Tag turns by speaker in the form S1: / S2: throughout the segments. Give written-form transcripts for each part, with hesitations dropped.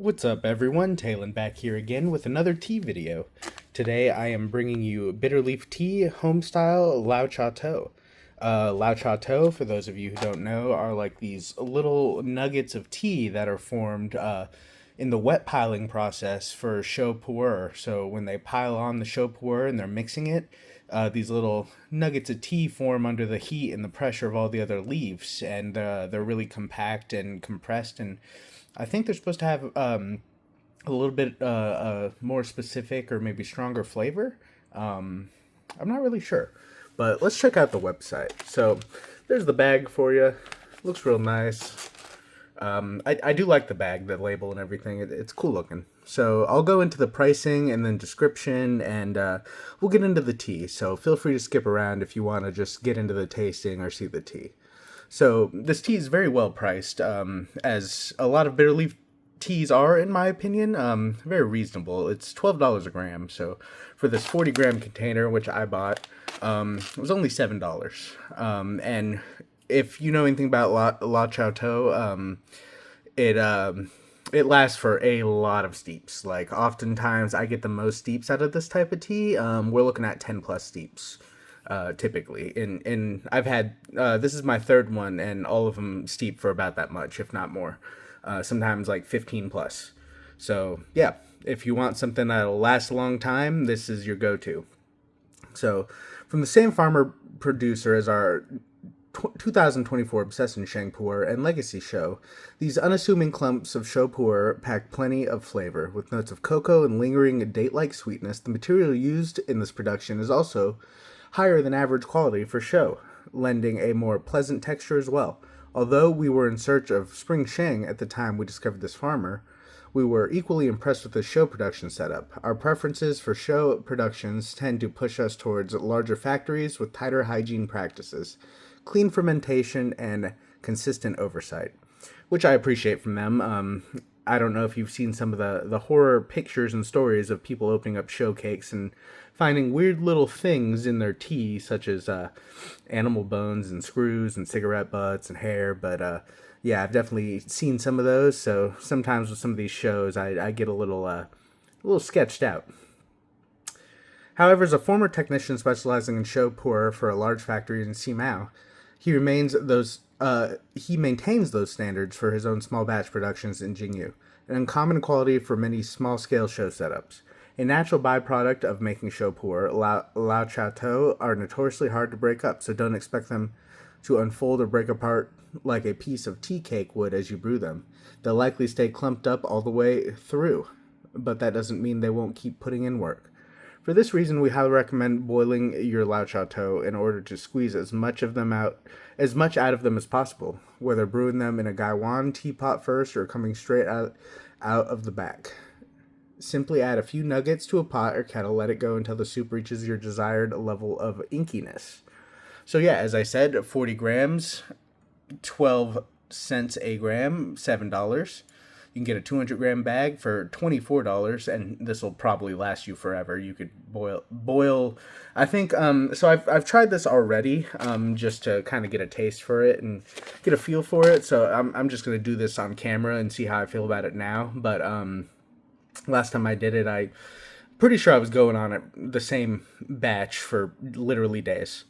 S1: What's up everyone, Talon back here again with another tea video. Today I am bringing you Bitterleaf tea, Homestyle Lao Chateau. Lao Chateau, for those of you who don't know, are like these little nuggets of tea that are formed in the wet piling process for pu'er. So when they pile on the pu'er and they're mixing it, these little nuggets of tea form under the heat and the pressure of all the other leaves, and they're really compact and compressed, and I think they're supposed to have a little bit more specific or maybe stronger flavor. I'm not really sure, but let's check out the website. So there's the bag for you. Looks real nice. I do like the bag, the label and everything. It's cool looking. So I'll go into the pricing and then description, and we'll get into the tea. So feel free to skip around if you want to just get into the tasting or see the tea. So this tea is very well priced, as a lot of Bitterleaf teas are, in my opinion. Very reasonable. It's $12 a gram. So for this 40-gram container, which I bought, it was only $7. And if you know anything about La Chateau, it lasts for a lot of steeps. Like, oftentimes I get the most steeps out of this type of tea. We're looking at 10 plus steeps. Typically, and I've had this is my third one, and all of them steep for about that much, if not more. Sometimes like 15 plus. So yeah, if you want something that'll last a long time, this is your go-to. So from the same farmer producer as our 2024 Obsession Sheng Pu'er and Legacy Show, these unassuming clumps of Show Pu'er pack plenty of flavor. With notes of cocoa and lingering date-like sweetness, the material used in this production is also higher than average quality for show, lending a more pleasant texture as well. Although we were in search of Spring Sheng at the time we discovered this farmer, we were equally impressed with the show production setup. Our preferences for show productions tend to push us towards larger factories with tighter hygiene practices, clean fermentation, and consistent oversight, which I appreciate from them. I don't know if you've seen some of the horror pictures and stories of people opening up show cakes and finding weird little things in their tea, such as animal bones and screws and cigarette butts and hair. But yeah, I've definitely seen some of those. So sometimes with some of these shows, I get a little sketched out. However, as a former technician specializing in show pu'er for a large factory in Simao, he maintains those standards for his own small batch productions in Jingyu, an uncommon quality for many small-scale show setups. A natural byproduct of making show pu'er, Lao Chateau are notoriously hard to break up, so don't expect them to unfold or break apart like a piece of tea cake would as you brew them. They'll likely stay clumped up all the way through, but that doesn't mean they won't keep putting in work. For this reason, we highly recommend boiling your Lao Chateau in order to squeeze as much out of them as possible, whether brewing them in a gaiwan teapot first or coming straight out of the back. Simply add a few nuggets to a pot or kettle, let it go until the soup reaches your desired level of inkiness. So yeah, as I said, 40 grams, 12 cents a gram, $7. You can get a 200-gram bag for $24, and this will probably last you forever. You could boil. I think so. I've tried this already, just to kind of get a taste for it and get a feel for it. So I'm just gonna do this on camera and see how I feel about it now. But last time I did it, I pretty sure I was going on it the same batch for literally days.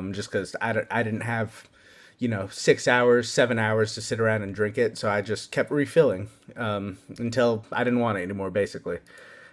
S1: Just because I didn't have 6 hours, 7 hours to sit around and drink it. So I just kept refilling until I didn't want it anymore, basically.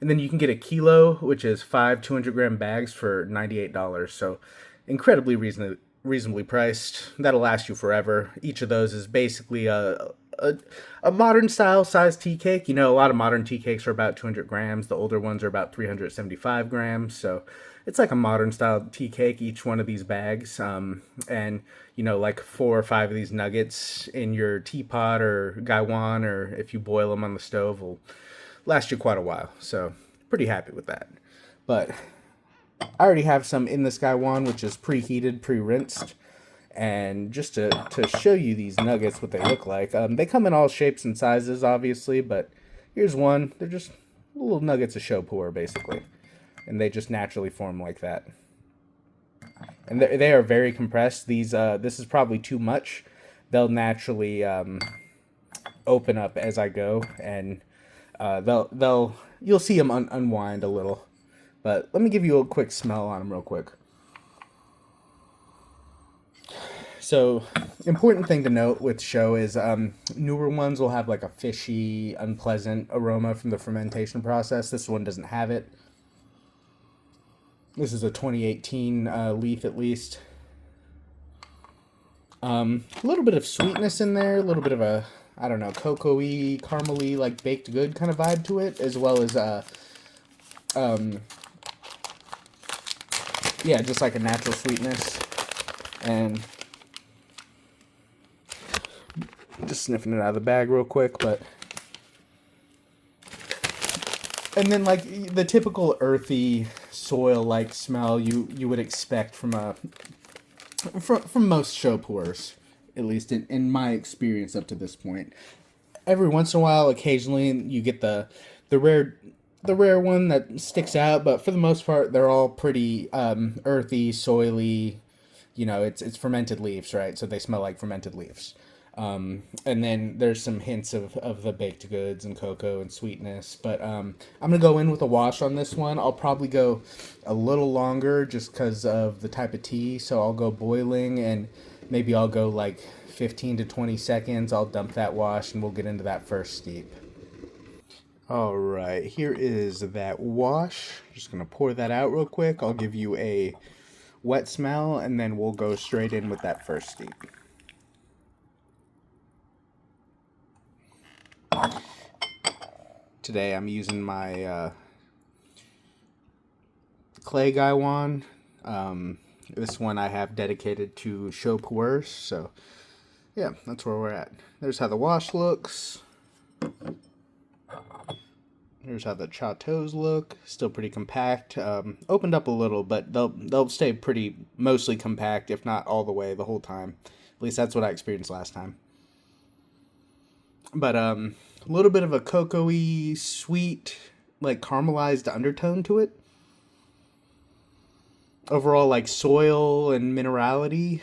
S1: And then you can get a kilo, which is 5 200-gram bags for $98. So incredibly reasonably priced. That'll last you forever. Each of those is basically a modern style size tea cake. A lot of modern tea cakes are about 200 grams. The older ones are about 375 grams. So it's like a modern style tea cake, each one of these bags. And like 4 or 5 of these nuggets in your teapot or gaiwan, or if you boil them on the stove, will last you quite a while. So pretty happy with that. But I already have some in this gaiwan, which is preheated, pre-rinsed. And just to show you these nuggets, what they look like. They come in all shapes and sizes, obviously, but here's one. They're just little nuggets of show pu'er, basically. And they just naturally form like that. And they are very compressed. This is probably too much. They'll naturally open up as I go, and You'll see them unwind a little. But let me give you a quick smell on them real quick. So, important thing to note with show is newer ones will have like a fishy, unpleasant aroma from the fermentation process. This one doesn't have it. This is a 2018 leaf at least. A little bit of sweetness in there, a little bit of a, I don't know, cocoa-y, caramely, like baked good kind of vibe to it, as well as yeah, just like a natural sweetness. And just sniffing it out of the bag real quick, but and then like the typical earthy soil-like smell you would expect from from most show pours, at least in my experience up to this point. Every once in a while, occasionally you get the rare the rare one that sticks out, but for the most part, they're all pretty earthy, soily. You know, it's fermented leaves, right? So they smell like fermented leaves. And then there's some hints of the baked goods and cocoa and sweetness. But I'm going to go in with a wash on this one. I'll probably go a little longer just because of the type of tea. So I'll go boiling and maybe I'll go like 15 to 20 seconds. I'll dump that wash and we'll get into that first steep. All right, here is that wash. Just going to pour that out real quick. I'll give you a wet smell and then we'll go straight in with that first steep. Today I'm using my clay gaiwan. This one I have dedicated to show pu'ers, so yeah, that's where we're at. There's how the wash looks. Here's how the chateaus look. Still pretty compact. Opened up a little, but they'll stay pretty mostly compact, if not all the way the whole time. At least that's what I experienced last time. But a little bit of a cocoa-y, sweet, like caramelized undertone to it. Overall, like soil and minerality.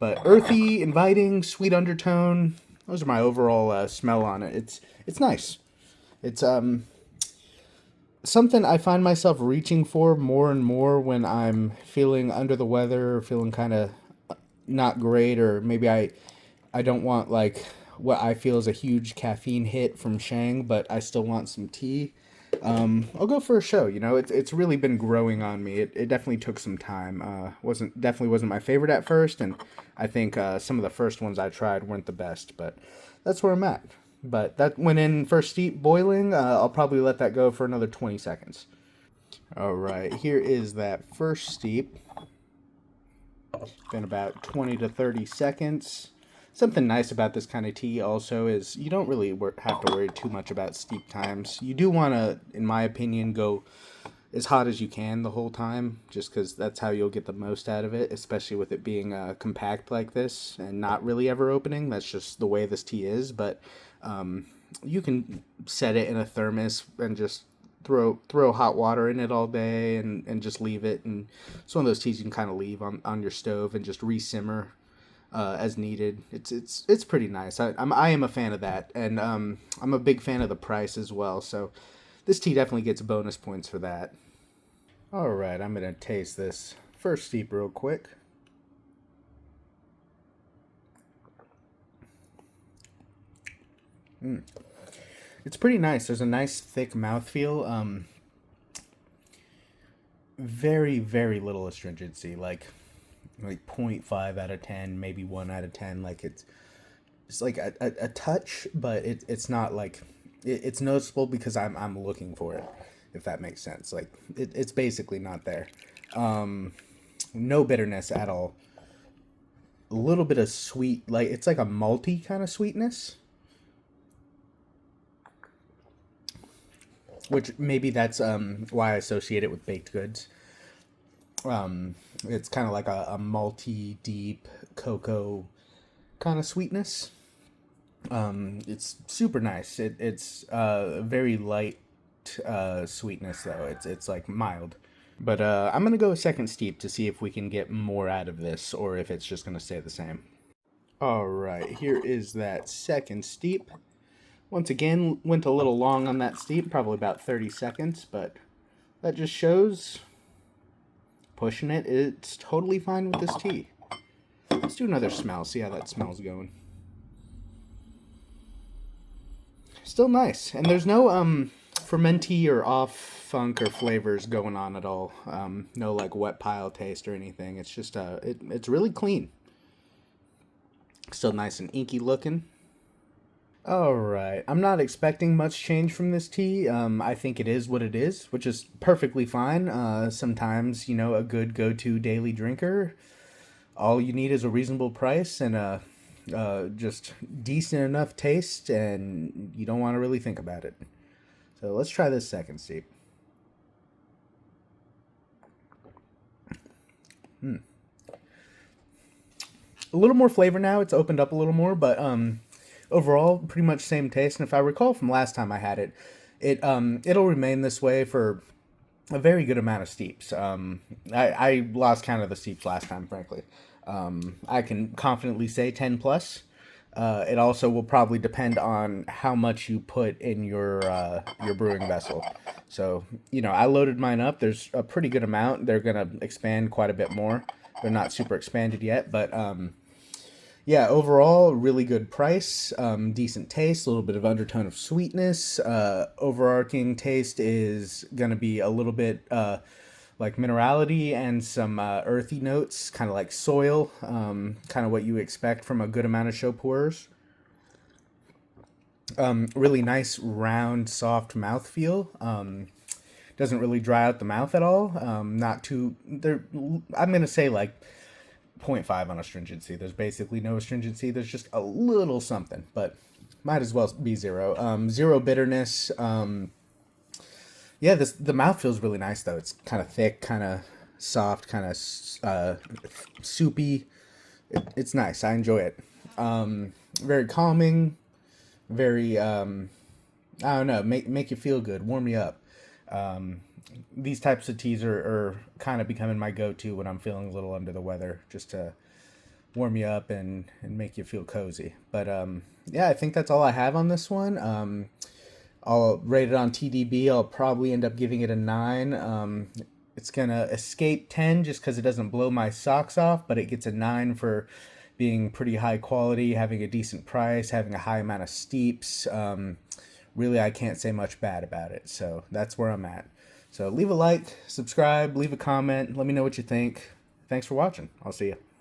S1: But earthy, inviting, sweet undertone. Those are my overall smell on it. It's nice. It's something I find myself reaching for more and more when I'm feeling under the weather or feeling kind of not great, or maybe I don't want like what I feel is a huge caffeine hit from Shang, but I still want some tea. I'll go for a show. You know, it's really been growing on me. It definitely took some time. Wasn't my favorite at first, and I think some of the first ones I tried weren't the best. But that's where I'm at. But that went in first steep boiling. I'll probably let that go for another 20 seconds. All right, here is that first steep. Been about 20 to 30 seconds. Something nice about this kind of tea also is you don't really have to worry too much about steep times. You do want to, in my opinion, go as hot as you can the whole time, just because that's how you'll get the most out of it, especially with it being compact like this and not really ever opening. That's just the way this tea is, but you can set it in a thermos and just throw hot water in it all day and just leave it. And it's one of those teas you can kind of leave on your stove and just re-simmer as needed. It's pretty nice. I am a fan of that, and I'm a big fan of the price as well. So this tea definitely gets bonus points for that. All right, I'm gonna taste this first steep real quick. It's pretty nice. There's a nice thick mouthfeel. Very little astringency. Like 0.5 out of 10, maybe 1 out of 10. Like it's like a touch, but it's not like it's noticeable because I'm looking for it, if that makes sense. Like it's basically not there. No bitterness at all. A little bit of sweet, like it's like a malty kind of sweetness, which maybe that's why I associate it with baked goods. It's kind of like a malty, deep cocoa kind of sweetness. It's super nice. It's very light sweetness though. It's like mild. But I'm gonna go a second steep to see if we can get more out of this or if it's just gonna stay the same. All right, here is that second steep. Once again, went a little long on that steep, probably about 30 seconds, but that just shows pushing it, it's totally fine with this tea. Let's do another smell, see how that smells going. Still nice, and there's no fermenty or off funk or flavors going on at all. No like wet pile taste or anything. It's just it's really clean. Still nice and inky looking. All right, I'm not expecting much change from this tea. I think it is what it is, which is perfectly fine. Sometimes, you know, a good go-to daily drinker, all you need is a reasonable price and a just decent enough taste, and you don't want to really think about it. So let's try this second steep. A little more flavor now. It's opened up a little more, but overall, pretty much same taste. And if I recall from last time I had it, it'll remain this way for a very good amount of steeps. I lost count of the steeps last time, frankly. I can confidently say 10 plus. It also will probably depend on how much you put in your brewing vessel. So, you know, I loaded mine up. There's a pretty good amount. They're going to expand quite a bit more. They're not super expanded yet, but yeah, overall, really good price, decent taste, a little bit of undertone of sweetness. Overarching taste is going to be a little bit like minerality and some earthy notes, kind of like soil, kind of what you expect from a good amount of show pours. Really nice, round, soft mouthfeel. Doesn't really dry out the mouth at all. Not too, I'm going to say like 0.5 on astringency. There's basically no astringency. There's just a little something, but might as well be zero. Zero bitterness. Yeah, the mouth feels really nice though. It's kind of thick, kind of soft, kind of soupy. It's nice. I enjoy it. Very calming. Very I don't know. Make you feel good. Warm you up. These types of teas are kind of becoming my go-to when I'm feeling a little under the weather, just to warm you up and make you feel cozy. But yeah, I think that's all I have on this one. I'll rate it on TDB. I'll probably end up giving it a 9. It's gonna escape 10 just because it doesn't blow my socks off, but it gets a 9 for being pretty high quality, having a decent price, having a high amount of steeps. Really, I can't say much bad about it. So that's where I'm at. So leave a like, subscribe, leave a comment. Let me know what you think. Thanks for watching. I'll see you.